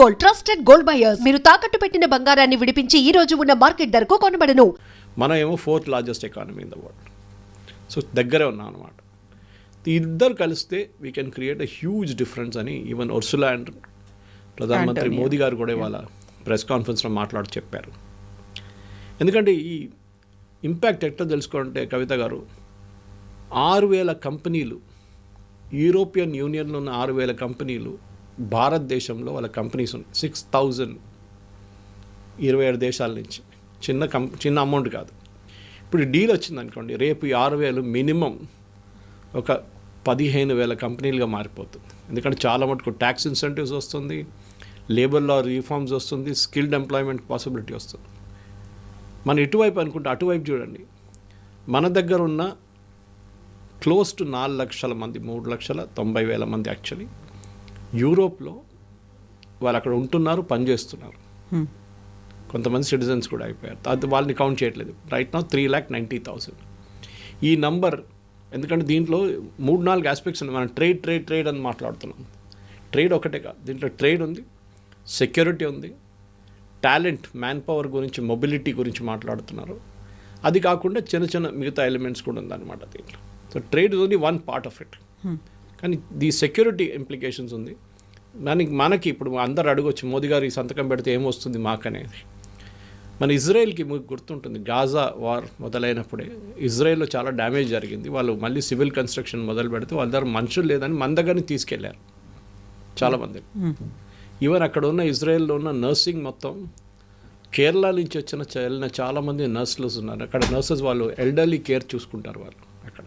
Gold, trusted gold buyers. మీరు తాకట్టు పెట్టిన బంగారాన్ని విడిపించి ఈ రోజు ఉన్న మార్కెట్ ధరకు కొనబడను. మనం ఏమో 4th largest economy in the world. So దగ్గరే ఉన్నాం అనమాట. ఇద్దరు కలిస్తే we can create a huge difference అని ఈవెన్ ఉర్సులా అండ్ ప్రధానమంత్రి మోదీ గారు కూడా ఇవాళ ప్రెస్ కాన్ఫరెన్స్లో మాట్లాడి చెప్పారు. ఎందుకంటే ఈ ఇంపాక్ట్ ఎట్లా తెలుసుకోవాలంటే కవిత గారు, 6,000 కంపెనీలు, యూరోపియన్ యూనియన్లో ఉన్న 6,000 కంపెనీలు భారతదేశంలో వాళ్ళ కంపెనీస్ ఉన్నాయి. 6,000 27 దేశాల నుంచి. చిన్న అమౌంట్ కాదు. ఇప్పుడు డీల్ వచ్చింది అనుకోండి, రేపు 6,000 మినిమం ఒక 15,000 కంపెనీలుగా మారిపోతుంది. ఎందుకంటే చాలా మటుకు ట్యాక్స్ ఇన్సెంటివ్స్ వస్తుంది, లేబర్ లా రిఫార్మ్స్ వస్తుంది, స్కిల్డ్ ఎంప్లాయ్మెంట్ పాసిబిలిటీ వస్తుంది. మనం ఇటువైపు అనుకుంటే అటువైపు చూడండి, మన దగ్గర ఉన్న క్లోజ్ టు 4 లక్షల మంది, 3,90,000 మంది యాక్చువల్లీ యూరోప్లో వాళ్ళు అక్కడ ఉంటున్నారు, పనిచేస్తున్నారు. కొంతమంది సిటిజన్స్ కూడా అయిపోయారు. అది వాళ్ళని కౌంట్ చేయట్లేదు. రైట్ నౌ 3,90,000 ఈ నంబర్. ఎందుకంటే దీంట్లో 3-4 ఆస్పెక్ట్స్ ఉన్నాయి. మనం ట్రేడ్ అని మాట్లాడుతున్నాం. ట్రేడ్ ఒకటే కాదు, దీంట్లో ట్రేడ్ ఉంది, సెక్యూరిటీ ఉంది, టాలెంట్, మ్యాన్ పవర్ గురించి, మొబిలిటీ గురించి మాట్లాడుతున్నారు. అది కాకుండా చిన్న మిగతా ఎలిమెంట్స్ కూడా ఉందన్నమాట దీంట్లో. So trade is only one part of it. కానీ ది సెక్యూరిటీ ఇంప్లికేషన్స్ ఉంది. మనకి ఇప్పుడు అందరు అడగొచ్చు, మోదీ గారు ఈ సంతకం పెడితే ఏమొస్తుంది మాకనేది. మన ఇజ్రాయెల్కి మీకు గుర్తుంటుంది, గాజా వార్ మొదలైనప్పుడే ఇజ్రాయెల్లో చాలా డ్యామేజ్ జరిగింది. వాళ్ళు మళ్ళీ సివిల్ కన్స్ట్రక్షన్ మొదలు పెడితే వాళ్ళ దగ్గర మనుషులు లేదని మన దగ్గరని తీసుకెళ్లారు చాలామంది. ఈవెన్ అక్కడ ఉన్న ఇజ్రాయెల్లో ఉన్న నర్సింగ్ మొత్తం కేరళ నుంచి వెళ్ళిన చాలామంది నర్సులు ఉన్నారు అక్కడ. నర్సెస్ వాళ్ళు ఎల్డర్లీ కేర్ చూసుకుంటారు వాళ్ళు అక్కడ.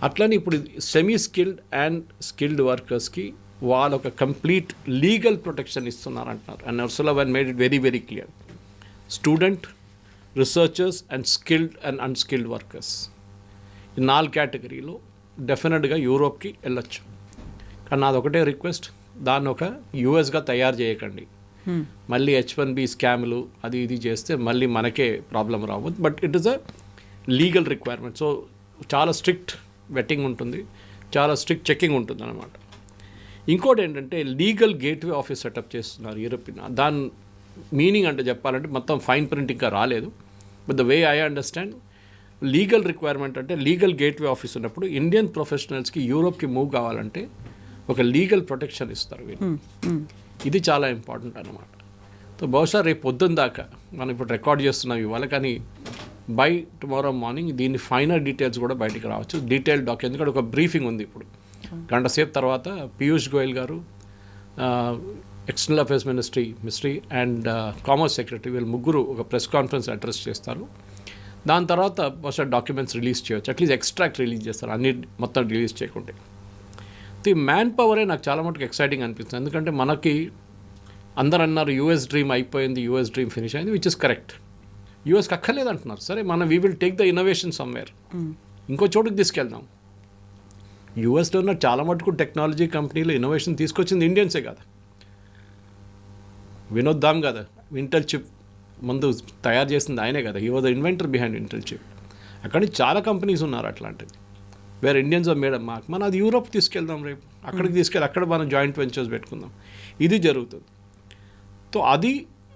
అట్లని ఇప్పుడు సెమీ స్కిల్డ్ అండ్ స్కిల్డ్ వర్కర్స్కి వాళ్ళు ఒక కంప్లీట్ లీగల్ ప్రొటెక్షన్ ఇస్తున్నారు అంటున్నారు. And Ursula one made it very very clear. Student, researchers and skilled and unskilled workers, ఈ 4 కేటగిరీలో డెఫినెట్గా యూరోప్కి వెళ్ళొచ్చు. కానీ నాది ఒకటే రిక్వెస్ట్, దాన్ని ఒక యూఎస్గా తయారు చేయకండి. మళ్ళీ H1B స్కామ్లు అది ఇది చేస్తే మళ్ళీ మనకే ప్రాబ్లం రావద్దు. But it is a legal requirement. So చాలా స్ట్రిక్ట్ వెట్టింగ్ ఉంటుంది, చాలా స్ట్రిక్ట్ చెకింగ్ ఉంటుంది అన్నమాట. ఇంకోటి ఏంటంటే లీగల్ గేట్వే ఆఫీస్ సెటప్ చేస్తున్నారు యూరోపియన్. దాని మీనింగ్ అంటే చెప్పాలంటే మొత్తం ఫైన్ ప్రింట్ ఇంకా రాలేదు. But the way I understand, legal requirement అంటే లీగల్ గేట్వే ఆఫీస్ ఉన్నప్పుడు ఇండియన్ ప్రొఫెషనల్స్కి యూరోప్కి మూవ్ కావాలంటే ఒక లీగల్ ప్రొటెక్షన్ ఇస్తారు వీళ్ళు. ఇది చాలా ఇంపార్టెంట్ అన్నమాట. సో బహుశా రేపు పొద్దున్న దాకా మనం ఇప్పుడు రికార్డ్ చేస్తున్నాం ఇవాళ, కానీ బై టుమారో మార్నింగ్ దీని ఫైనల్ డీటెయిల్స్ కూడా బయటికి రావచ్చు. డీటెయిల్ ఎందుకంటే ఒక బ్రీఫింగ్ ఉంది ఇప్పుడు. గంట సేపు తర్వాత పీయూష్ గోయల్ గారు, external affairs ministry and commerce secretary, వీళ్ళు ముగ్గురు ఒక ప్రెస్ కాన్ఫరెన్స్ అడ్రస్ చేస్తారు. దాని తర్వాత బహుశా డాక్యుమెంట్స్ రిలీజ్ చేయవచ్చు, అట్లీస్ట్ ఎక్స్ట్రాక్ట్ రిలీజ్ చేస్తారు, అన్ని మొత్తం రిలీజ్ చేయకుంటే. ఈ మ్యాన్ పవరే నాకు చాలా మటుకు ఎక్సైటింగ్ అనిపిస్తుంది. ఎందుకంటే మనకి అందరు అన్నారు యూఎస్ డ్రీమ్ అయిపోయింది, యూఎస్ డ్రీమ్ ఫినిష్ అయింది, విచ్ ఇస్ కరెక్ట్. యూఎస్కి అక్కర్లేదు అంటున్నారు. సరే, మనం we will take the innovation somewhere, ఇంకో చోటుకి తీసుకెళ్దాం. యూఎస్లో ఉన్న చాలా మటుకు టెక్నాలజీ కంపెనీలు ఇన్నోవేషన్ తీసుకొచ్చింది ఇండియన్సే కదా. వినోద్ దామ్ కదా, ఇంటెల్ చిప్ ముందు తయారు చేసింది ఆయనే కదా. He was the inventor behind Intel chip. అక్కడి నుంచి చాలా కంపెనీస్ ఉన్నారు అట్లాంటిది, వేరే ఇండియన్స్ మేడం మాకు. మనం అది యూరోప్ తీసుకెళ్దాం, రేపు అక్కడికి తీసుకెళ్ళి అక్కడ మనం జాయింట్ వెంచర్స్ పెట్టుకుందాం. ఇది జరుగుతుంది. సో అది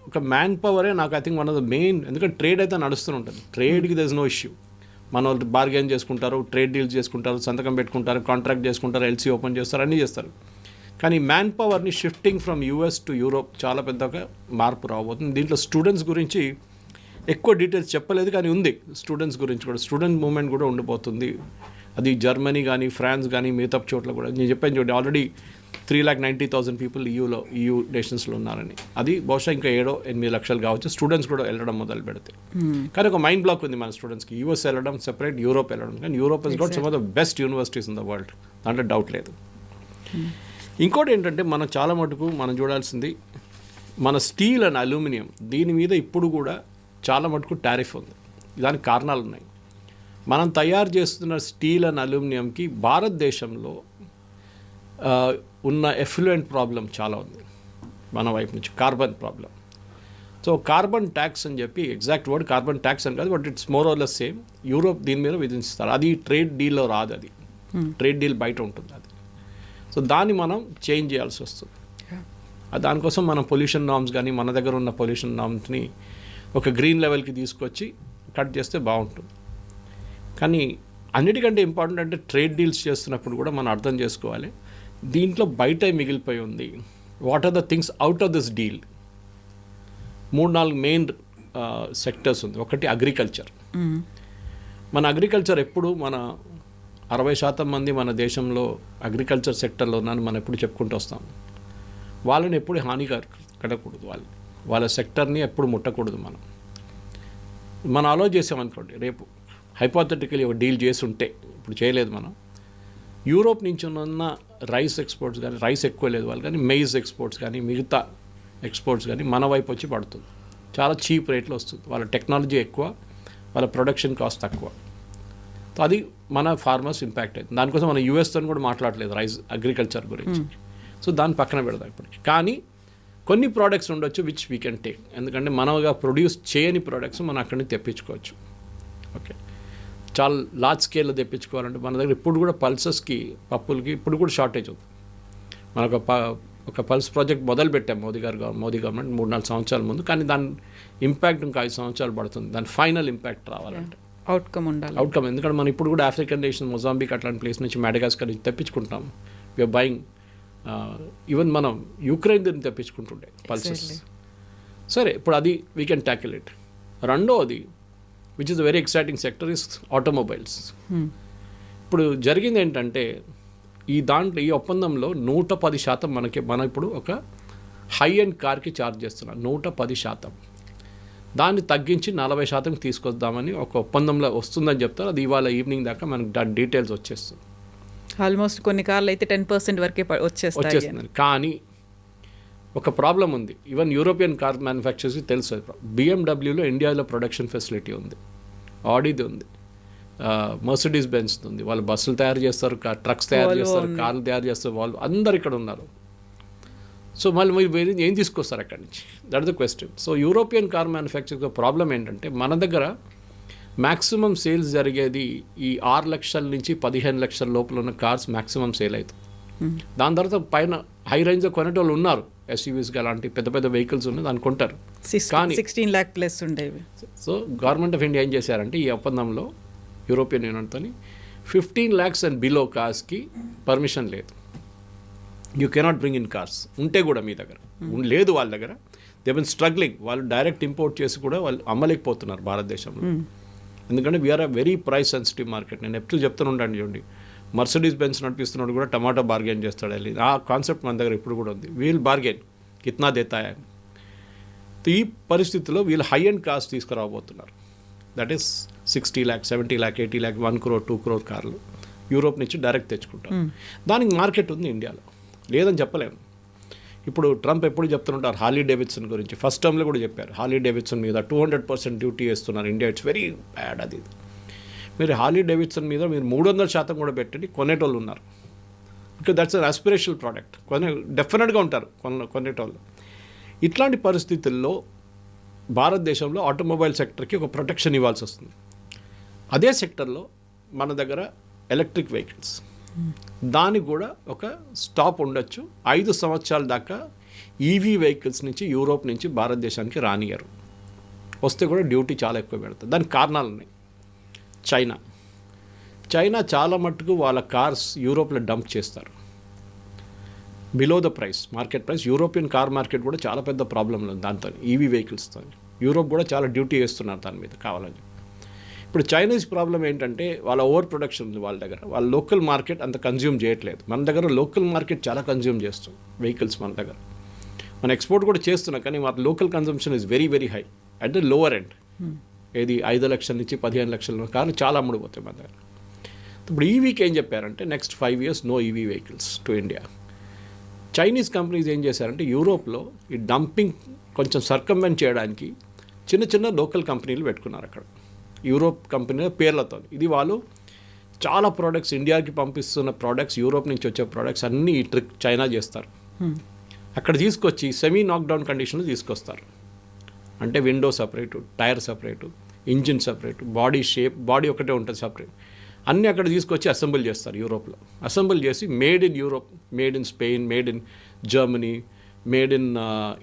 ఒక మ్యాన్ పవరే నాకు I think one of the main. ఎందుకంటే ట్రేడ్ అయితే నడుస్తూ ఉంటుంది, ట్రేడ్కి దర్ ఇస్ నో ఇష్యూ. మన వాళ్ళు బార్గెన్ చేసుకుంటారు, ట్రేడ్ డీల్స్ చేసుకుంటారు, సంతకం పెట్టుకుంటారు, కాంట్రాక్ట్ చేసుకుంటారు, ఎల్సీ ఓపెన్ చేస్తారు, అన్నీ చేస్తారు. కానీ మ్యాన్ పవర్ని shifting from US to Europe చాలా పెద్దగా మార్పు రాబోతుంది. దీంట్లో స్టూడెంట్స్ గురించి ఎక్కువ డీటెయిల్స్ చెప్పలేదు, కానీ ఉంది స్టూడెంట్స్ గురించి కూడా. స్టూడెంట్ మూవ్మెంట్ కూడా ఉండిపోతుంది. అది జర్మనీ కానీ, ఫ్రాన్స్ కానీ, మిగతా చోట్ల కూడా. నేను చెప్పాను చూడండి, ఆల్రెడీ 3,90,000 పీపుల్ EU నేషన్స్లో ఉన్నారని. అది బహుశా ఇంకా 7-8 లక్షలు కావచ్చు స్టూడెంట్స్ కూడా వెళ్ళడం మొదలు పెడితే. కానీ ఒక మైండ్ బ్లాక్ ఉంది మన స్టూడెంట్స్కి, యూఎస్ వెళ్ళడం సెపరేట్, యూరోప్ వెళ్ళడం. కానీ Europe has got some of the best universities in the world, దాంట్లో డౌట్ లేదు. ఇంకోటి ఏంటంటే మనం చాలా మటుకు మనం చూడాల్సింది మన స్టీల్ అండ్ అల్యూమినియం, దీని మీద ఇప్పుడు కూడా చాలా మటుకు టారిఫ్ ఉంది. దానికి కారణాలు ఉన్నాయి. మనం తయారు చేస్తున్న స్టీల్ అండ్ అల్యూమినియంకి భారతదేశంలో ఉన్న ఎఫ్లూయెంట్ ప్రాబ్లం చాలా ఉంది మన వైపు నుంచి, carbon problem. So carbon tax అని చెప్పి, ఎగ్జాక్ట్ వర్డ్ కార్బన్ ట్యాక్స్ అని కాదు, but it's more or less same. Europe దీని మీద విధిస్తారు. అది ట్రేడ్ డీల్లో రాదు, అది ట్రేడ్ డీల్ బయట ఉంటుంది అది. సో దాన్ని మనం చేంజ్ చేయాల్సి వస్తుంది. దానికోసం మనం పొల్యూషన్ నార్మ్స్ కానీ మన దగ్గర ఉన్న పొల్యూషన్ నార్మ్స్ని ఒక గ్రీన్ లెవెల్కి తీసుకొచ్చి కట్ చేస్తే బాగుంటుంది. కానీ అన్నిటికంటే ఇంపార్టెంట్ అంటే ట్రేడ్ డీల్స్ చేస్తున్నప్పుడు కూడా మనం అర్థం చేసుకోవాలి, దీంట్లో బయట మిగిలిపోయి ఉంది. What are the things out of this deal? 3-4 main sectors ఉంది. ఒకటి అగ్రికల్చర్. మన అగ్రికల్చర్ ఎప్పుడు మన 60% మంది మన దేశంలో అగ్రికల్చర్ సెక్టర్లో ఉన్నాను మనం ఎప్పుడు చెప్పుకుంటూ వస్తాం. వాళ్ళని ఎప్పుడు కట్టకూడదు, వాళ్ళ సెక్టర్ని ఎప్పుడు ముట్టకూడదు. మనం అలో చేసామనుకోండి, రేపు హైపోథెటికలీ ఒక డీల్ చేసి ఉంటే, ఇప్పుడు చేయలేదు మనం, యూరోప్ నుంచి ఉన్న రైస్ ఎక్స్పోర్ట్స్ కానీ, రైస్ ఎక్కువ లేదు వాళ్ళు కానీ, మెయిజ్ ఎక్స్పోర్ట్స్ కానీ, మిగతా ఎక్స్పోర్ట్స్ కానీ మన వైపు వచ్చి పడుతుంది. చాలా చీప్ రేట్లో వస్తుంది. వాళ్ళ టెక్నాలజీ ఎక్కువ, వాళ్ళ ప్రొడక్షన్ కాస్ట్ తక్కువ. అది మన ఫార్మర్స్ ఇంపాక్ట్ అవుతుంది. దానికోసం మనం యూఎస్తో కూడా మాట్లాడలేదు రైస్ అగ్రికల్చర్ గురించి. సో దాన్ని పక్కన పెడదాం ఇప్పటికి. కానీ కొన్ని ప్రోడక్ట్స్ ఉండొచ్చు విచ్ వీ కెన్ టేక్, ఎందుకంటే మనగా ప్రొడ్యూస్ చేయని ప్రోడక్ట్స్ మనం అక్కడి నుంచి తెప్పించుకోవచ్చు. ఓకే, చాలా లార్జ్ స్కేల్లో తెప్పించుకోవాలంటే మన దగ్గర ఇప్పుడు కూడా పల్సెస్కి, పప్పులకి ఇప్పుడు కూడా షార్టేజ్ ఉంది. మనకు ఒక పల్స్ ప్రాజెక్ట్ మొదలు పెట్టాం మోదీ గవర్నమెంట్ 3-4 సంవత్సరాల ముందు. కానీ దాని ఇంపాక్ట్ ఇంకా 5 సంవత్సరాలు పడుతుంది, దాని ఫైనల్ ఇంపాక్ట్ రావాలంటే. అవుట్కమ్ ఎందుకంటే మనం ఇప్పుడు కూడా ఆఫ్రికన్ నేషన్ మొజాంబిక్ అట్లాంటి ప్లేస్ నుంచి, మాడగాస్కర్ నుంచి తెప్పించుకుంటాం. We are buying. ఈవెన్ మనం యుక్రెయిన్ దీన్ని తెప్పించుకుంటుండే పల్సెస్. సరే, ఇప్పుడు అది వీ కెన్ ట్యాకిల్ ఇట్. రెండోది which is the very exciting sector is automobiles. ఇప్పుడు జరిగింది ఏంటంటే, ఈ ఒప్పందంలో 110% మనం ఇప్పుడు ఒక హై ఎండ్ కార్కి ఛార్జ్ చేస్తున్నాం. 110%. దాన్ని తగ్గించి 40% తీసుకొద్దామని ఒక ఒప్పందంలో వస్తుందని చెప్తారు. అది ఇవాళ ఈవినింగ్ దాకా మనకు దాని డీటెయిల్స్ వచ్చేస్తుంది. ఆల్మోస్ట్ కొన్ని కార్లు అయితే 10% వరకే వచ్చేస్తుంది. కానీ ఒక ప్రాబ్లం ఉంది. ఈవెన్ యూరోపియన్ కార్ మ్యానుఫ్యాక్చర్స్కి తెలుసు. బిఎండబ్ల్యూలో ఇండియాలో ప్రొడక్షన్ ఫెసిలిటీ ఉంది, ఆడీది ఉంది, మర్సిడీస్ బెంజ్ ఉంది. వాళ్ళు బస్సులు తయారు చేస్తారు, ట్రక్స్ తయారు చేస్తారు, కార్లు తయారు చేస్తారు, వాళ్ళు అందరు ఇక్కడ ఉన్నారు. సో మళ్ళీ మీరు ఏం తీసుకొస్తారు అక్కడి నుంచి? That is the question. So European car మ్యానుఫ్యాక్చర్కి ప్రాబ్లం ఏంటంటే, మన దగ్గర మ్యాక్సిమం సేల్స్ జరిగేది ఈ 6 లక్షల నుంచి 15 లక్షల లోపల ఉన్న కార్స్ మ్యాక్సిమం సేల్ అవుతుంది. దాని తర్వాత పైన హై రేంజ్లో కొనేటోళ్ళు ఉన్నారు, ఎస్యూవీస్గా అలాంటి పెద్ద పెద్ద వెహికల్స్ ఉన్నాయి, దాన్ని కొంటారు. కానీ 16 lakh ప్లస్ ఉండేవి. సో గవర్నమెంట్ ఆఫ్ ఇండియా ఏం చేశారంటే, ఈ ఒప్పందంలో యూరోపియన్ యూనియన్తో 15 lakhs అండ్ బిలో కార్స్కి పర్మిషన్ లేదు. You cannot bring in cars. ఉంటే కూడా మీ దగ్గర లేదు, వాళ్ళ దగ్గర దే బిన్ స్ట్రగ్లింగ్. వాళ్ళు డైరెక్ట్ ఇంపోర్ట్ చేసి కూడా వాళ్ళు అమ్మలేకపోతున్నారు భారతదేశంలో. ఎందుకంటే we are a very price sensitive market. నేను ఎప్పుడు చెప్తూనే ఉంటాను, చూడండి, మర్సిడీస్ బెంజ్ నడిపిస్తున్నాడు కూడా టమాటో బార్గెన్ చేస్తాడు వెళ్ళి. ఆ కాన్సెప్ట్ మన దగ్గర ఇప్పుడు కూడా ఉంది. వీల్ బార్గెన్ కిత్నా దేతాయా. ఈ పరిస్థితిలో వీళ్ళు హై అండ్ కాస్ట్ తీసుకురాబోతున్నారు. That is 60 lakh, 70 lakh, 80 lakh, 1 crore, 2 crore కార్లు యూరోప్ నుంచి డైరెక్ట్ తెచ్చుకుంటారు. దానికి మార్కెట్ ఉంది ఇండియాలో, లేదని చెప్పలేము. ఇప్పుడు ట్రంప్ ఎప్పుడు చెప్తుంటారు హార్లీ డేవిడ్సన్ గురించి. ఫస్ట్ టర్మ్లో కూడా చెప్పారు, హార్లీ డేవిడ్సన్ మీద 200% డ్యూటీ వేస్తున్నారు ఇండియా, ఇట్స్ వెరీ బ్యాడ్. అది మీరు హార్లీ డేవిడ్సన్ మీద మీరు 300% కూడా పెట్టండి, కొనేటోళ్ళు ఉన్నారు. Because that's an aspirational product. డెఫినెట్గా ఉంటారు కొనేటోళ్ళు. ఇట్లాంటి పరిస్థితుల్లో భారతదేశంలో ఆటోమొబైల్ సెక్టర్కి ఒక ప్రొటెక్షన్ ఇవ్వాల్సి వస్తుంది. అదే సెక్టర్లో మన దగ్గర ఎలక్ట్రిక్ వెహికల్స్, దానికి కూడా ఒక స్టాప్ ఉండొచ్చు. 5 సంవత్సరాల దాకా ఈవీ వెహికల్స్ నుంచి యూరోప్ నుంచి భారతదేశానికి రానియరు. వస్తే కూడా డ్యూటీ చాలా ఎక్కువ పెడతారు. దానికి కారణాలు ఉన్నాయి. చైనా చాలా మట్టుకు వాళ్ళ కార్స్ యూరోప్లో డంప్ చేస్తారు below the price, market price. European car market కూడా చాలా పెద్ద ప్రాబ్లంలో ఉంది దాంతో, ఈవీ వెహికల్స్తో. యూరోప్ కూడా చాలా డ్యూటీ వేస్తున్నారు దాని మీద కావాలని. ఇప్పుడు చైనీస్ ప్రాబ్లం ఏంటంటే, వాళ్ళ ఓవర్ ప్రొడక్షన్ ఉంది వాళ్ళ దగ్గర. వాళ్ళ లోకల్ మార్కెట్ అంత కన్జ్యూమ్ చేయట్లేదు. మన దగ్గర లోకల్ మార్కెట్ చాలా కన్జ్యూమ్ చేస్తుంది వెహికల్స్ మన దగ్గర. మన ఎక్స్పోర్ట్ కూడా చేస్తున్నాం, కానీ మన local consumption is very very high at the lower end. ఏది 5 లక్షల నుంచి 15 లక్షల కార్లు చాలా అమ్ముడుపోతాయి మన దగ్గర. ఇప్పుడు ఈవీకి ఏం చెప్పారంటే, next 5 years no EV vehicles to India. Chinese companies ఏం చేశారంటే, యూరోప్లో ఈ డంపింగ్ కొంచెం సర్కంవెంట్ చేయడానికి చిన్న చిన్న లోకల్ కంపెనీలు పెట్టుకున్నారు అక్కడ, యూరోప్ కంపెనీల పేర్లతో. ఇది వాళ్ళు చాలా ప్రోడక్ట్స్ ఇండియాకి పంపిస్తున్న ప్రోడక్ట్స్, యూరోప్ నుంచి వచ్చే ప్రోడక్ట్స్ అన్నీ ఈ ట్రిక్ చైనా చేస్తారు. అక్కడ తీసుకొచ్చి సెమీ నాక్డౌన్ కండిషన్లో తీసుకొస్తారు. అంటే window separate, tyre separate, engine separate, body shape, body ఒకటే ఉంటుంది సపరేట్, అన్నీ అక్కడ తీసుకొచ్చి అసెంబుల్ చేస్తారు యూరోప్లో. అసెంబుల్ చేసి made in Europe, made in Spain, made in Germany, made in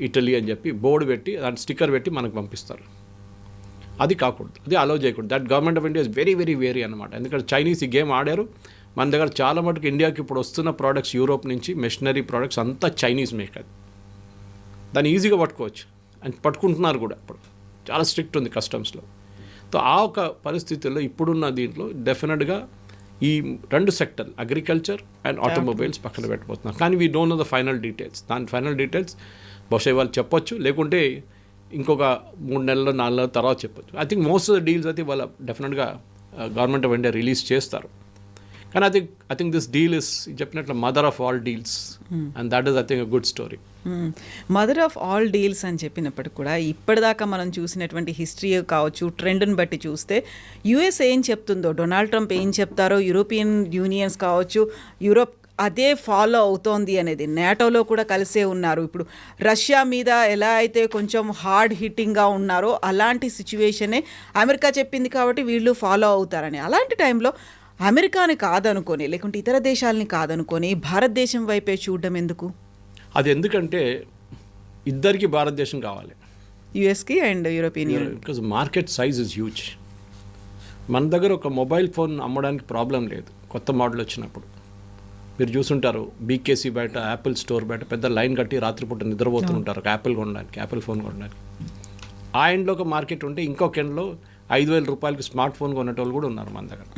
Italy అని చెప్పి బోర్డు పెట్టి దాని స్టిక్కర్ పెట్టి మనకు పంపిస్తారు. అది కాకూడదు, అది అలౌ చేయకూడదు. That government of India is very very very అనమాట. ఎందుకంటే చైనీస్ ఈ గేమ్ ఆడారు. మన దగ్గర చాలా మటుకు ఇండియాకి ఇప్పుడు వస్తున్న ప్రోడక్ట్స్ యూరోప్ నుంచి మెషినరీ ప్రోడక్ట్స్ అంతా చైనీస్ మేక్. అది దాన్ని ఈజీగా పట్టుకోవచ్చు అని పట్టుకుంటున్నారు కూడా. ఇప్పుడు చాలా స్ట్రిక్ట్ ఉంది కస్టమ్స్లో. సో ఆ ఒక పరిస్థితుల్లో ఇప్పుడున్న దీంట్లో డెఫినెట్గా ఈ 2 సెక్టర్ అగ్రికల్చర్ అండ్ ఆటోమొబైల్స్ పక్కన పెట్టబోతున్నాం. కానీ we don't know the final details. దాని ఫైనల్ డీటెయిల్స్ బహుశా వాళ్ళు చెప్పొచ్చు, లేకుంటే ఇంకొక 3 నెలలు 4 నెలల తర్వాత చెప్పొచ్చు. I think most of the deals అయితే వాళ్ళ డెఫినెట్గా గవర్నమెంట్ ఆఫ్ ఇండియా రిలీజ్ చేస్తారు. కానీ I think this deal is చెప్పినట్లు mother of all deals and that is I think a good story. Mother of all deals అని చెప్పినప్పటికి కూడా ఇప్పటిదాకా మనం చూసినటువంటి హిస్టరీ కావచ్చు, ట్రెండ్ని బట్టి చూస్తే యుఎస్ ఏం చెప్తుందో, డొనాల్డ్ ట్రంప్ ఏం చెప్తారో, యూరోపియన్ యూనియన్స్ కావచ్చు, యూరోప్ అదే ఫాలో అవుతోంది అనేది. నేటోలో కూడా కలిసే ఉన్నారు. ఇప్పుడు రష్యా మీద ఎలా అయితే కొంచెం హార్డ్ హిట్టింగ్గా ఉన్నారో అలాంటి సిచ్యువేషనే అమెరికా చెప్పింది కాబట్టి వీళ్ళు ఫాలో అవుతారని. అలాంటి టైంలో అమెరికాని కాదనుకొని, లేకుంటే ఇతర దేశాలని కాదనుకొని భారతదేశం వైపే చూడడం ఎందుకు? అది ఎందుకంటే ఇద్దరికి భారతదేశం కావాలి, యుఎస్కి and European union. Because market size is huge. మన దగ్గర ఒక మొబైల్ ఫోన్ అమ్మడానికి ప్రాబ్లం లేదు. కొత్త మోడల్ వచ్చినప్పుడు మీరు చూసుంటారు, బీకేసీ బయట, యాపిల్ స్టోర్ బయట పెద్ద లైన్ కట్టి రాత్రిపూట నిద్రపోతుంటారు ఒక యాపిల్ కొనడానికి, యాపిల్ ఫోన్ కొనడానికి. ఆ ఎండ్లో ఒక మార్కెట్ ఉంటే ఇంకొక ఎండ్లో 5,000 రూపాయలకి స్మార్ట్ ఫోన్ కొనేటోళ్ళు కూడా ఉన్నారు మన దగ్గర.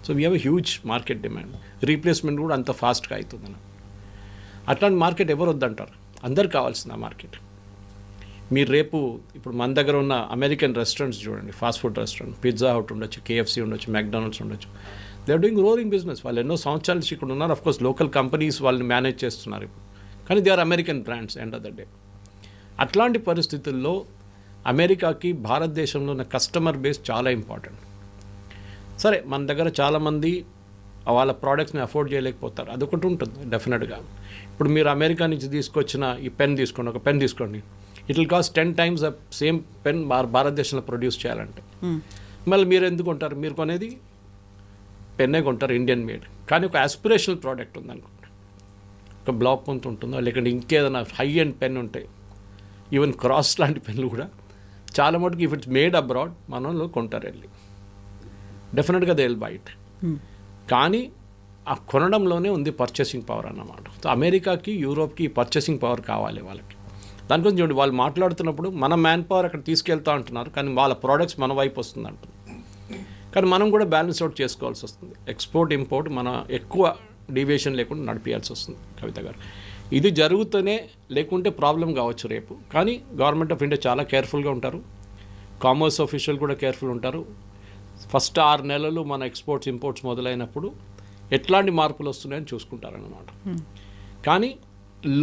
So we have a huge market demand. Replacement కూడా అంత ఫాస్ట్గా అవుతుంది. అట్లాంటి మార్కెట్ ఎవరు వద్దంటారు? అందరు కావాల్సింది ఆ మార్కెట్. మీరు రేపు ఇప్పుడు మన దగ్గర ఉన్న అమెరికన్ రెస్టారెంట్స్ చూడండి, fast food restaurant, pizza hut ఉండొచ్చు, కేఎఫ్సీ ఉండొచ్చు, మెక్డానల్డ్స్ ఉండొచ్చు. They are doing roaring business. వాళ్ళు ఎన్నో సంవత్సరాల నుంచి ఇక్కడ ఉన్నారు. అఫ్కోర్స్ లోకల్ కంపెనీస్ వాళ్ళని మేనేజ్ చేస్తున్నారు ఇప్పుడు, కానీ they are American brands end of the day. అట్లాంటి పరిస్థితుల్లో అమెరికాకి భారతదేశంలో ఉన్న కస్టమర్ బేస్ చాలా ఇంపార్టెంట్. సరే, మన దగ్గర చాలామంది వాళ్ళ ప్రోడక్ట్స్ని అఫోర్డ్ చేయలేకపోతారు, అదొకటి ఉంటుంది డెఫినెట్గా. ఇప్పుడు మీరు అమెరికా నుంచి తీసుకొచ్చిన ఈ పెన్ తీసుకోండి, ఒక పెన్ తీసుకోండి, it will cost 10 times the same pen భారతదేశంలో ప్రొడ్యూస్ చేయాలంటే. మళ్ళీ మీరు ఎందుకు కొంటారు? మీరు కొనేది పెన్నే కొంటారు, ఇండియన్ మేడ్. కానీ ఒక ఆస్పిరేషనల్ ప్రోడక్ట్ ఉందనుకోండి, ఒక బ్లాక్ పొంత్ ఉంటుందో, లేకుంటే ఇంకేదైనా హై ఎండ్ పెన్ ఉంటాయి, ఈవెన్ క్రాస్ లాంటి పెన్లు కూడా చాలా మటుకు ఇఫ్ ఇట్స్ మేడ్ అబ్రాడ్ మనలో కొంటారు వెళ్ళి, డెఫినెట్గా దే విల్ బై ఇట్. కానీ ఆ కొనడంలోనే ఉంది పర్చేసింగ్ పవర్ అన్నమాట. సో అమెరికాకి, యూరోప్కి పర్చేసింగ్ పవర్ కావాలి వాళ్ళకి. దానికోసం చూడండి, వాళ్ళు మాట్లాడుతున్నప్పుడు మన మ్యాన్ పవర్ అక్కడ తీసుకెళ్తా అంటున్నారు, కానీ వాళ్ళ ప్రోడక్ట్స్ మన వైపు వస్తుంది అంటున్నారు. కానీ మనం కూడా బ్యాలెన్స్ అవుట్ చేసుకోవాల్సి వస్తుంది. ఎక్స్పోర్ట్ ఇంపోర్ట్ మన ఎక్కువ డీవియేషన్ లేకుండా నడిపించాల్సి వస్తుంది కవిత గారు. ఇది జరుగుతూనే లేకుంటే ప్రాబ్లం కావచ్చు రేపు. కానీ గవర్నమెంట్ ఆఫ్ ఇండియా చాలా కేర్ఫుల్గా ఉంటారు, కామర్స్ ఆఫీషియల్ కూడా కేర్ఫుల్ ఉంటారు. ఫస్ట్ 6 నెలలు మన ఎక్స్పోర్ట్స్ ఇంపోర్ట్స్ మొదలైనప్పుడు ఎట్లాంటి మార్పులు వస్తున్నాయని చూసుకుంటారన్నమాట. కానీ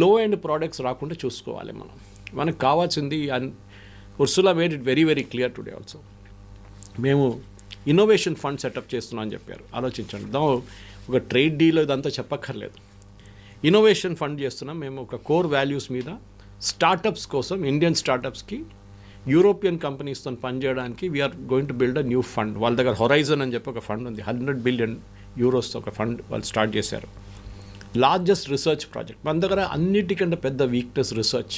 లో ఎండ్ ప్రోడక్ట్స్ రాకుండా చూసుకోవాలి మనం. మనకు కావాల్సింది, Ursula made it very very clear today also. మేము ఇన్నోవేషన్ ఫండ్ సెటప్ చేస్తున్నాం అని చెప్పారు. ఆలోచించండి, ఒక ట్రేడ్ డీల్ ఇదంతా చెప్పక్కర్లేదు. ఇన్నోవేషన్ ఫండ్ చేస్తున్నాం మేము. ఒక కోర్ వాల్యూస్ మీద స్టార్టప్స్ కోసం, ఇండియన్ స్టార్టప్స్కి యూరోపియన్ కంపెనీస్తో పనిచేయడానికి we're going to build a new fund. వాళ్ళ దగ్గర హొరైజన్ అని చెప్పి ఒక ఫండ్ ఉంది, 100 billion euros ఒక ఫండ్ వాళ్ళు స్టార్ట్ చేశారు. Largest research project. మన దగ్గర అన్నిటికంటే పెద్ద వీక్నెస్ రీసెర్చ్.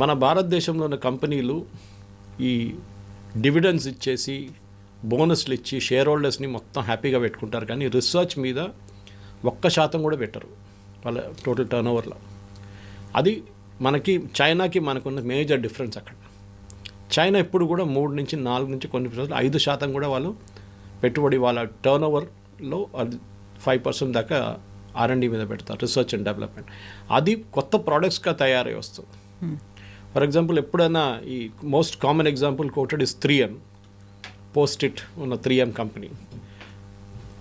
మన భారతదేశంలో ఉన్న కంపెనీలు ఈ డివిడెండ్స్ ఇచ్చేసి, బోనస్లు ఇచ్చి షేర్ హోల్డర్స్ని మొత్తం హ్యాపీగా పెట్టుకుంటారు, కానీ రీసెర్చ్ మీద 1% కూడా పెట్టరు వాళ్ళ టోటల్ టర్న్ ఓవర్లో. అది మనకి చైనాకి మనకున్న మేజర్ డిఫరెన్స్ అక్కడ. చైనా ఎప్పుడు కూడా 3 నుంచి 4 నుంచి కొన్ని 5% కూడా వాళ్ళు పెట్టుబడి వాళ్ళ టర్న్ ఓవర్లో 5% దాకా R&D మీద పెడతారు, రీసెర్చ్ అండ్ డెవలప్మెంట్. అది కొత్త ప్రోడక్ట్స్గా తయారై వస్తుంది. ఫర్ ఎగ్జాంపుల్, ఎప్పుడైనా ఈ most common example quoted is 3M, post it ఉన్న 3M కంపెనీ.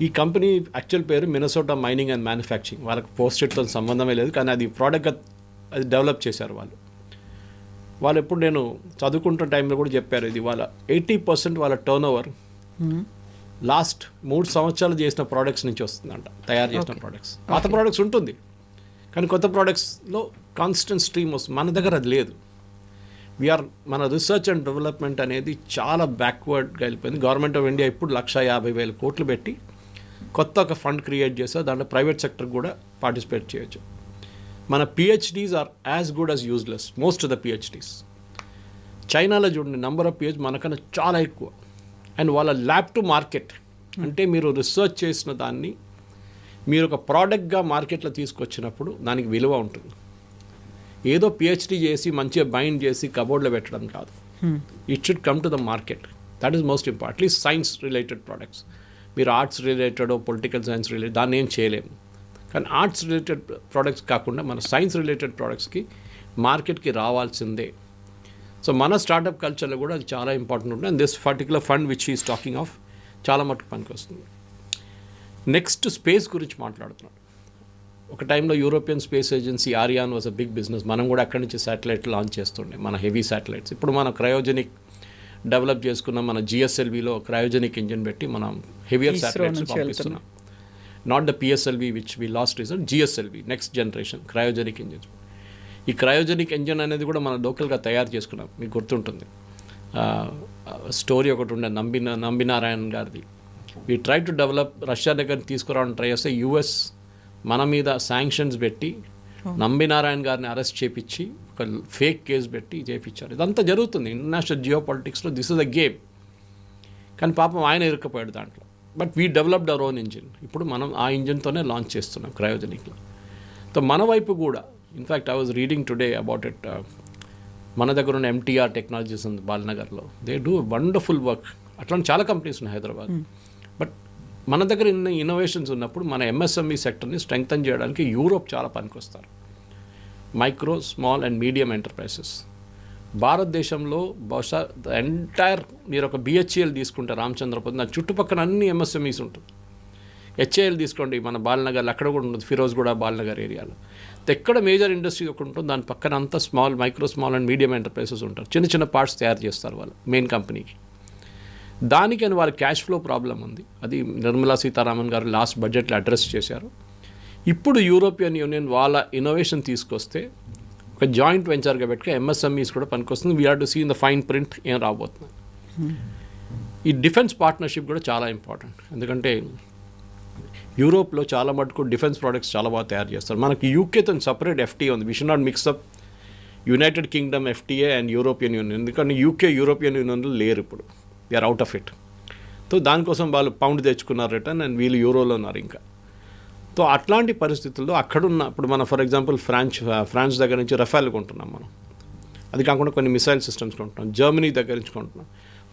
ఈ కంపెనీ యాక్చువల్ పేరు మినసోటా మైనింగ్ అండ్ మ్యానుఫ్యాక్చరింగ్. వాళ్ళకి పోస్ట్ ఇట్తో సంబంధమే లేదు, కానీ అది ప్రోడక్ట్గా అది డెవలప్ చేశారు వాళ్ళు. ఎప్పుడు నేను చదువుకుంటున్న టైంలో కూడా చెప్పారు, ఇది వాళ్ళ 80% వాళ్ళ టర్న్ ఓవర్ లాస్ట్ 3 సంవత్సరాలు చేసిన ప్రోడక్ట్స్ నుంచి వస్తుందంట, తయారు చేసిన ప్రోడక్ట్స్. పాత ప్రోడక్ట్స్ ఉంటుంది, కానీ కొత్త ప్రోడక్ట్స్లో కాన్స్టెంట్ స్ట్రీమ్ వస్తుంది. మన దగ్గర అది లేదు. మన రీసెర్చ్ అండ్ డెవలప్మెంట్ అనేది చాలా బ్యాక్వర్డ్గా వెళ్ళిపోయింది. గవర్నమెంట్ ఆఫ్ ఇండియా ఇప్పుడు 150,000 కోట్లు పెట్టి కొత్త ఒక ఫండ్ క్రియేట్ చేస్తే దాంట్లో ప్రైవేట్ సెక్టర్ కూడా పార్టిసిపేట్ చేయొచ్చు. మన PhDs are as good as useless, most of the PhDs. చైనాలో చూడండి నెంబర్ ఆఫ్ పిహెచ్ మనకన్నా చాలా ఎక్కువ. అండ్ వాళ్ళ ల్యాబ్ టు మార్కెట్ అంటే మీరు రీసెర్చ్ చేసిన దాన్ని మీరు ఒక ప్రోడక్ట్గా మార్కెట్లో తీసుకొచ్చినప్పుడు దానికి విలువ ఉంటుంది. ఏదో పిహెచ్డీ చేసి మంచిగా బైండ్ చేసి కబోర్డ్లో పెట్టడం కాదు. It should come to the market. That is most important. At least science related products, మీరు arts related political science related దాన్ని ఏం చేయలేము. కానీ ఆర్ట్స్ రిలేటెడ్ ప్రోడక్ట్స్ కాకుండా మన సైన్స్ రిలేటెడ్ ప్రోడక్ట్స్కి మార్కెట్కి రావాల్సిందే. సో మన స్టార్టప్ కల్చర్లో కూడా అది చాలా ఇంపార్టెంట్ ఉంటుంది. And this particular fund which is talking of చాలా మటుకు పనికి వస్తుంది. నెక్స్ట్ స్పేస్ గురించి మాట్లాడుతున్నాడు. ఒక టైంలో European space agency Ariane was a big business. మనం కూడా అక్కడి నుంచి శాటిలైట్ లాంచ్ చేస్తుండే, మన హెవీ శాటిలైట్స్. ఇప్పుడు మన క్రయోజెనిక్ డెవలప్ చేసుకున్న మన జిఎస్ఎల్విలో క్రయోజెనిక్ ఇంజిన్ పెట్టి మనం హెవియర్ శాటిలైట్స్ పంపిస్తున్నాం. Not the PSLV which we last reason, GSLV next generation cryogenic engines. ఈ క్రయోజెనిక్ ఇంజిన్ అనేది కూడా మనం లోకల్గా తయారు చేసుకున్నాం. మీకు గుర్తుంటుంది స్టోరీ ఒకటి ఉండే నంబినారాయణ గారిది. We try to develop, Russia దగ్గర తీసుకురావడానికి ట్రై చేస్తే యుఎస్ మన మీద శాంక్షన్స్ పెట్టి నంబినారాయణ గారిని అరెస్ట్ చేపించి ఒక ఫేక్ కేసు పెట్టి చేయించారు. ఇదంతా జరుగుతుంది ఇంటర్నేషనల్ జియో పాలిటిక్స్లో. This is the game. కానీ పాపం ఆయన ఇరుక్కపోయాడు దాంట్లో. But we developed our own engine. ఇప్పుడు మనం ఆ ఇంజిన్తోనే లాంచ్ చేస్తున్నాం క్రయోజెనిక్లో. సో మన వైపు కూడా in fact I was reading today about it. మన దగ్గర ఉన్న ఎంటీఆర్ టెక్నాలజీస్ ఉంది బాలనగర్లో. They do wonderful work. అట్లాంటి చాలా కంపెనీస్ ఉన్నాయి హైదరాబాద్. బట్ మన దగ్గర ఇన్ని ఇన్నోవేషన్స్ ఉన్నప్పుడు మన ఎంఎస్ఎంఈ సెక్టర్ని స్ట్రెంగ్తన్ చేయడానికి యూరోప్ చాలా పనికొస్తారు. Micro, small and medium enterprises భారతదేశంలో బహుశా ఎంటైర్ మీరు ఒక బిహెచ్ఏఎల్ తీసుకుంటే రామచంద్రపురం దాని చుట్టుపక్కల అన్ని ఎంఎస్ఎంఈస్ ఉంటుంది. హెచ్ఏఎల్ తీసుకోండి మన బాలనగర్లో, అక్కడ కూడా ఉంటుంది, ఫిరోజ్గూడ బాలనగర్ ఏరియాలో. ఎక్కడ మేజర్ ఇండస్ట్రీ ఒకటి ఉంటుంది దాని పక్కన అంతా micro small and medium enterprises ఉంటారు. చిన్న చిన్న పార్ట్స్ తయారు చేస్తారు వాళ్ళు మెయిన్ కంపెనీకి. దానికని వాళ్ళ క్యాష్ ఫ్లో ప్రాబ్లం ఉంది. అది నిర్మలా సీతారామన్ గారు లాస్ట్ బడ్జెట్లో అడ్రస్ చేశారు. ఇప్పుడు యూరోపియన్ యూనియన్ వాళ్ళ ఇన్నోవేషన్ తీసుకొస్తే ఒక జాయింట్ వెంచర్గా పెట్టుకుని ఎంఎస్ఎంఈస్ కూడా పనికొస్తుంది. We have to see in the fine print ఏం రాబోతుంది. ఈ డిఫెన్స్ పార్ట్నర్షిప్ కూడా చాలా ఇంపార్టెంట్. ఎందుకంటే యూరోప్లో చాలా మటుకు డిఫెన్స్ ప్రోడక్ట్స్ చాలా బాగా తయారు చేస్తారు. మనకి యూకేతో సపరేట్ ఎఫ్టీఏ ఉంది. We should not mix up United Kingdom FTA and European Union. ఎందుకంటే యూకే యూరోపియన్ యూనియన్లో లేరు ఇప్పుడు. We're out of it. So దానికోసం వాళ్ళు పౌండ్ తెచ్చుకున్నారు రిటర్న్ అండ్ వీళ్ళు యూరోలో ఉన్నారు ఇంకా. సో అట్లాంటి పరిస్థితుల్లో అక్కడున్న ఇప్పుడు మనం ఫర్ ఎగ్జాంపుల్ ఫ్రాన్స్ దగ్గర నుంచి రఫేల్ కొంటున్నాం మనం. అది కాకుండా కొన్ని మిసైల్ సిస్టమ్స్ కొంటున్నాం. జర్మనీ దగ్గర నుంచి కొంటున్నాం.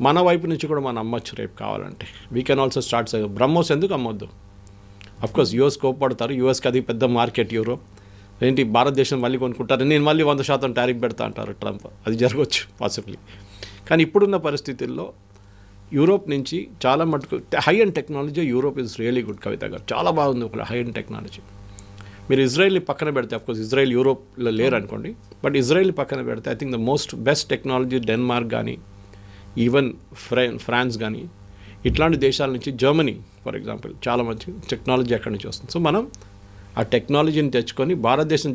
మన వైపు నుంచి కూడా మనం అమ్మొచ్చు రేపు కావాలంటే. We can also start. BrahMos ఎందుకు అమ్మొద్దు? Of course US కోప్పడతారు. యూఎస్కి అది పెద్ద మార్కెట్. యూరోప్ ఏంటి భారతదేశం మళ్ళీ కొనుక్కుంటారు, నేను మళ్ళీ 100% టారిఫ్ పెడతా అంటారు ట్రంప్. అది జరగవచ్చు పాసిబ్లీ. కానీ ఇప్పుడున్న పరిస్థితుల్లో యూరోప్ నుంచి చాలా మటుకు high and technology Europe is really good. Kavitha garu చాలా బాగుంది ఒక హై అండ్ టెక్నాలజీ. మీరు ఇజ్రాయెల్ని పక్కన పెడితే, అఫ్కోర్స్ ఇజ్రాయెల్ యూరోప్లో లేరు అనుకోండి, బట్ ఇజ్రాయెల్ని పక్కన పెడితే I think the most best technology Denmark కానీ ఈవెన్ ఫ్రాన్స్ కానీ ఇట్లాంటి దేశాల నుంచి, జర్మనీ ఫర్ ఎగ్జాంపుల్ చాలా మంచి టెక్నాలజీ అక్కడి నుంచి వస్తుంది. సో మనం ఆ టెక్నాలజీని తెచ్చుకొని భారతదేశం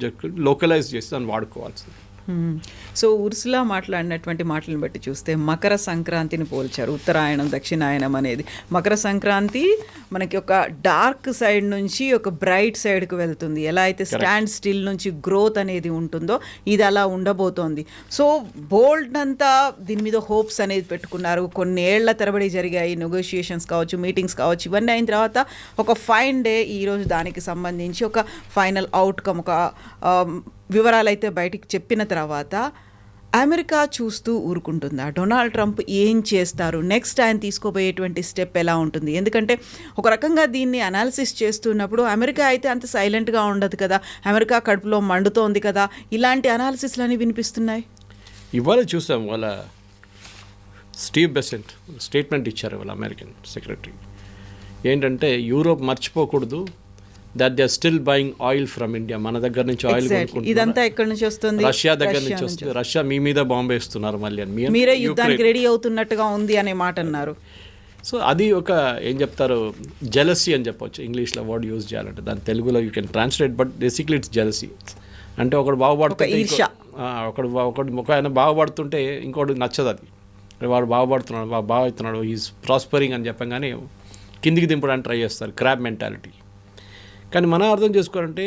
లోకలైజ్ చేసి దాన్ని వాడుకోవాల్సింది. సో ఉర్సులా మాట్లాడినటువంటి మాటలను బట్టి చూస్తే మకర సంక్రాంతిని పోల్చారు. ఉత్తరాయణం, దక్షిణాయనం అనేది. మకర సంక్రాంతి మనకి ఒక డార్క్ సైడ్ నుంచి ఒక బ్రైట్ సైడ్కి వెళ్తుంది. ఎలా అయితే స్టాండ్ స్టిల్ నుంచి గ్రోత్ అనేది ఉంటుందో ఇది అలా ఉండబోతోంది. సో బోల్డ్ అంతా దీని మీద హోప్స్ అనేది పెట్టుకున్నారు. కొన్ని ఏళ్ల తరబడి జరిగాయి నెగోషియేషన్స్ కావచ్చు, మీటింగ్స్ కావచ్చు. ఇవన్నీ అయిన తర్వాత ఒక ఫైన్ డే ఈరోజు దానికి సంబంధించి ఒక ఫైనల్ అవుట్కమ్, ఒక వివరాలు అయితే బయటికి చెప్పిన తర్వాత అమెరికా చూస్తూ ఊరుకుంటుందా? డొనాల్డ్ ట్రంప్ ఏం చేస్తారు? నెక్స్ట్ ఆయన తీసుకోబోయేటువంటి స్టెప్ ఎలా ఉంటుంది? ఎందుకంటే ఒక రకంగా దీన్ని అనాలిసిస్ చేస్తున్నప్పుడు అమెరికా అయితే అంత సైలెంట్గా ఉండదు కదా, అమెరికా కడుపులో మండుతోంది కదా, ఇలాంటి అనాలిసిస్లు వినిపిస్తున్నాయి. ఇవాళ చూసాం వాళ్ళ స్టీవ్ బెసెంట్ స్టేట్మెంట్ ఇచ్చారు వాళ్ళ అమెరికన్ సెక్రటరీ. ఏంటంటే యూరోప్ మర్చిపోకూడదు that they are still buying oil from India. మన దగ్గర నుంచి ఆయిల్ కొనుక్కుంటున్నారు. ఇదంతా ఎక్కడి నుంచి వస్తుంది? రష్యా దగ్గర నుంచి వస్తుంది. రష్యా మీ మీద బాంబు వేస్తున్నారు మళ్ళీ అని, మీరే యుద్ధానికి రెడీ అవుతున్నట్టుగా ఉంది అనే మాట అన్నారు. సో అది ఒక ఏం చెప్తారు, జెలసీ అని చెప్పొచ్చు ఇంగ్లీష్లో వర్డ్ యూజ్ చేయాలంటే. దాని తెలుగులో you can translate, but basically it's jealousy. అంటే ఒకడు బాగుపడుతుంటే ఒక ఆయన బాగుపడుతుంటే ఇంకోటి నచ్చదు. అది వాడు బాగుపడుతున్నాడు, బాగా అవుతున్నాడు, ఈజ్ ప్రాస్పరింగ్ అని చెప్పగానే కిందికి దింపడానికి ట్రై చేస్తారు. Crab mentality. కానీ మనం అర్థం చేసుకోవాలంటే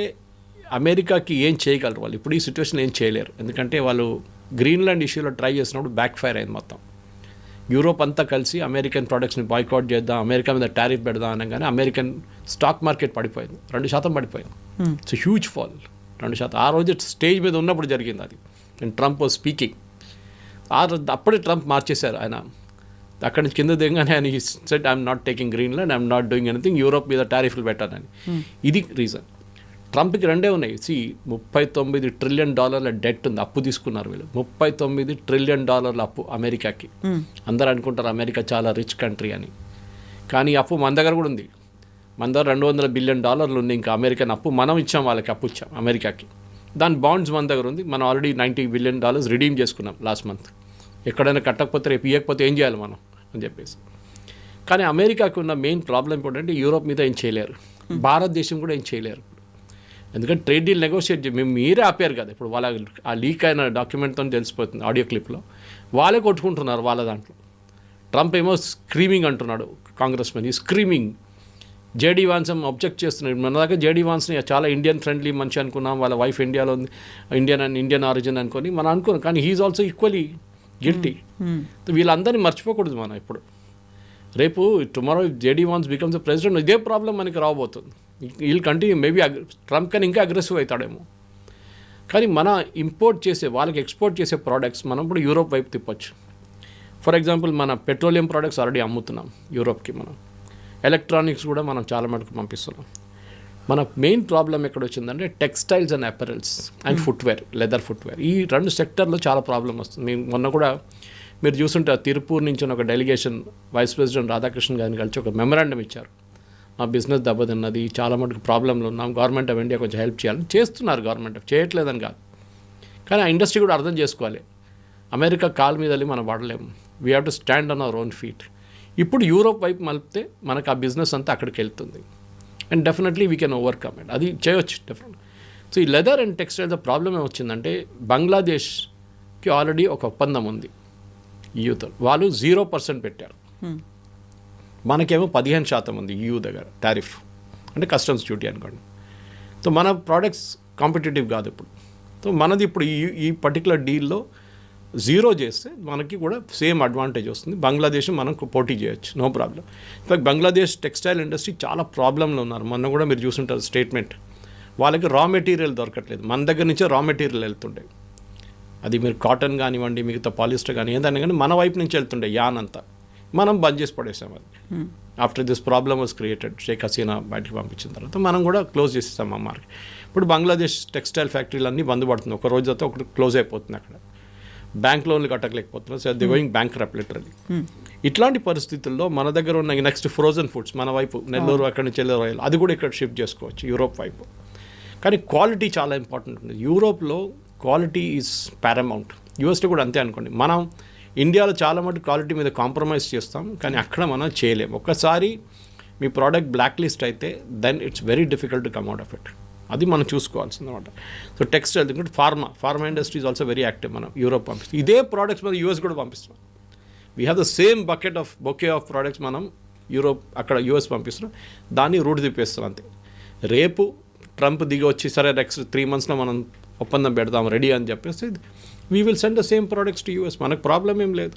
అమెరికాకి ఏం చేయగలరు వాళ్ళు ఇప్పుడు ఈ సిచ్యువేషన్ ఏం చేయలేరు, ఎందుకంటే వాళ్ళు గ్రీన్లాండ్ ఇష్యూలో ట్రై చేసినప్పుడు బ్యాక్ ఫైర్ అయింది మొత్తం. యూరోప్ అంతా కలిసి అమెరికన్ ప్రొడక్ట్స్ని బాయ్కాట్ చేద్దాం, అమెరికా మీద టారిఫ్ పెడదాం అనగానే అమెరికన్ స్టాక్ మార్కెట్ పడిపోయింది, 2% పడిపోయింది. It's huge fall, 2%. ఆ రోజు స్టేజ్ మీద ఉన్నప్పుడు జరిగింది అది, అండ్ ట్రంప్ వాజ్ స్పీకింగ్. అప్పుడే ట్రంప్ మార్చేశారు ఆయన, అక్కడి నుంచి కింద దిగగానే ఆయన said I'm not taking Greenland, I'm not doing anything, Europe మీద టారిఫ్లు పెట్టానని. ఇది రీజన్. ట్రంప్కి రెండే ఉన్నాయి. $39 ట్రిలియన్ డెట్ ఉంది, అప్పు తీసుకున్నారు వీళ్ళు. $39 ట్రిలియన్ అప్పు అమెరికాకి. అందరూ అనుకుంటారు అమెరికా చాలా రిచ్ కంట్రీ అని, కానీ అప్పు మన దగ్గర కూడా ఉంది. మన దగ్గర $200 బిలియన్ ఉంది. ఇంకా అమెరికన్ అప్పు మనం ఇచ్చాం, వాళ్ళకి అప్పు ఇచ్చాం అమెరికాకి. దాని బాండ్స్ మన దగ్గర ఉంది. మనం ఆల్రెడీ $90 బిలియన్ రిడీమ్ చేసుకున్నాం లాస్ట్ మంత్. ఎక్కడైనా కట్టకపోతే రేపు ఇవ్వకపోతే ఏం చేయాలి మనం అని చెప్పేసి. కానీ అమెరికాకు ఉన్న మెయిన్ ప్రాబ్లం ఏంటంటే యూరోప్ మీద ఏం చేయలేరు, భారతదేశం కూడా ఏం చేయలేరు. ఎందుకంటే ట్రేడ్ డీల్ నెగోషియేట్ మీరే ఆపారు కదా. ఇప్పుడు వాళ్ళ ఆ లీక్ అయిన డాక్యుమెంట్తో తెలిసిపోతుంది, ఆడియో క్లిప్లో వాళ్ళే కొట్టుకుంటున్నారు వాళ్ళ దాంట్లో. ట్రంప్ ఏమో స్క్రీమింగ్ అంటున్నాడు, కాంగ్రెస్ మెన్ ఈ స్క్రీమింగ్. జేడీ వాన్స్ అబ్జెక్ట్ చేస్తున్నాడు. మన దాకా జేడీ వాన్స్ని చాలా ఇండియన్ ఫ్రెండ్లీ మనిషి అనుకున్నాం, వాళ్ళ వైఫ్ ఇండియాలో ఉంది, ఇండియన్ ఆరిజిన్ అనుకొని మనం అనుకున్నాం. కానీ హీఈస్ ఆల్సో ఈక్వలీ గిల్టీ. వీళ్ళందరినీ మర్చిపోకూడదు మనం ఇప్పుడు. రేపు tomorrow JD Vance becomes the president, ఇదే ప్రాబ్లం మనకి రాబోతుంది. వీళ్ళు కంటిన్యూ, మేబీ ట్రంప్ కానీ ఇంకా అగ్రెసివ్ అవుతాడేమో. కానీ మన ఇంపోర్ట్ చేసే, వాళ్ళకి ఎక్స్పోర్ట్ చేసే ప్రోడక్ట్స్ మనం ఇప్పుడు యూరోప్ వైపు తిప్పొచ్చు. ఫర్ ఎగ్జాంపుల్ మన పెట్రోలియం ప్రోడక్ట్స్ ఆల్రెడీ అమ్ముతున్నాం యూరోప్కి. మనం ఎలక్ట్రానిక్స్ కూడా మనం చాలా మటుకు పంపిస్తున్నాం. మన మెయిన్ ప్రాబ్లం ఎక్కడ వచ్చిందంటే textiles and apparels and footwear, leather footwear. ఈ 2 సెక్టర్లో చాలా ప్రాబ్లం వస్తుంది. మొన్న కూడా మీరు చూస్తుంటే తిరుపూర్ నుంచి ఒక డెలిగేషన్ వైస్ ప్రెసిడెంట్ రాధాకృష్ణ గారిని కలిసి ఒక మెమరాండం ఇచ్చారు. మా బిజినెస్ దెబ్బతిన్నది, చాలా మటుకు ప్రాబ్లంలో ఉన్నాం, గవర్నమెంట్ ఆఫ్ ఇండియా కొంచెం హెల్ప్ చేయాలని. చేస్తున్నారు గవర్నమెంట్, చేయట్లేదని కాదు. కానీ ఆ ఇండస్ట్రీ కూడా అర్థం చేసుకోవాలి, అమెరికా కాల్ మీద వెళ్ళి మనం వాడలేము. We have to stand on our own feet. ఇప్పుడు యూరోప్ వైపు మలిపితే మనకు ఆ బిజినెస్ అంతా అక్కడికి వెళ్తుంది, and definitely we can overcome it. అది చేయొచ్చు డెఫినెట్. సో ఈ లెదర్ అండ్ టెక్స్టైల్స్ ప్రాబ్లం ఏమొచ్చిందంటే బంగ్లాదేశ్కి ఆల్రెడీ ఒక ఒప్పందం ఉంది ఈయూతో, వాళ్ళు 0% పెట్టారు. మనకేమో 15% ఉంది ఈయూ దగ్గర టారిఫ్, అంటే కస్టమ్స్ డ్యూటీ అనుకోండి. సో మన ప్రోడక్ట్స్ కాంపిటేటివ్ కాదు ఇప్పుడు. సో మనది ఇప్పుడు ఈ పర్టికులర్ డీల్లో 0 చేస్తే మనకి కూడా సేమ్ అడ్వాంటేజ్ వస్తుంది. బంగ్లాదేశ్ మనం పోటీ చేయొచ్చు, no problem. In fact Bangladesh textile industry చాలా ప్రాబ్లంలో ఉన్నారు. మొన్న కూడా మీరు చూసుంటారు స్టేట్మెంట్, వాళ్ళకి రా మెటీరియల్ దొరకట్లేదు. మన దగ్గర నుంచే రా మెటీరియల్ వెళ్తుండే, అది మీరు కాటన్ కానివ్వండి, మిగతా పాలిస్టర్ కానీ ఏదైనా కానీ మన వైపు నుంచి వెళ్తుండే యాన్ అంతా. మనం బంద్ చేసి పడేసాం అది. After this problem was created, Sheikh Hasina బయటకు పంపించిన తర్వాత మనం కూడా క్లోజ్ చేసేసాం ఆ మార్కెట్. ఇప్పుడు బంగ్లాదేశ్ టెక్స్టైల్ ఫ్యాక్టరీలు అన్నీ బంద్ పడుతుంది, ఒక రోజు అయితే ఒకటి క్లోజ్ అయిపోతుంది. అక్కడ బ్యాంక్ లోన్లు కట్టలేకపోతున్నారు, so they going bankrupt literally. ఇట్లాంటి పరిస్థితుల్లో మన దగ్గర ఉన్న నెక్స్ట్ ఫ్రోజన్ ఫుడ్స్ మన వైపు నెల్లూరు అక్కడి నుంచి వెళ్ళారు, అది కూడా ఇక్కడ షిఫ్ట్ చేసుకోవచ్చు యూరోప్ వైపు. కానీ క్వాలిటీ చాలా ఇంపార్టెంట్ ఉంది. యూరోప్లో క్వాలిటీ ఈజ్ పారమౌంట్. యూఎస్లో కూడా అంతే అనుకోండి. మనం ఇండియాలో చాలా మటుకు క్వాలిటీ మీద కాంప్రమైజ్ చేస్తాం, కానీ అక్కడ మనం చేయలేము. ఒక్కసారి మీ ప్రోడక్ట్ బ్లాక్ లిస్ట్ అయితే then it's very difficult to come out of it. అది మనం చూసుకోవాల్సిందన్నమాట. సో టెక్స్టైల్, ఎందుకంటే pharma industry is also very active. మనం యూరోప్ పంపిస్తాం, ఇదే ప్రోడక్ట్స్ మనం యూఎస్ కూడా పంపిస్తున్నాం. We have the same bouquet of products మనం యూరోప్ అక్కడ యూఎస్ పంపిస్తున్నాం, దాన్ని రూట్ తిప్పేస్తాం అంతే. రేపు ట్రంప్ దిగి వచ్చి సరే నెక్స్ట్ 3 monthsలో మనం ఒప్పందం పెడదాం రెడీ అని చెప్పేసి we will send the same products to US. మనకు ప్రాబ్లం ఏం లేదు.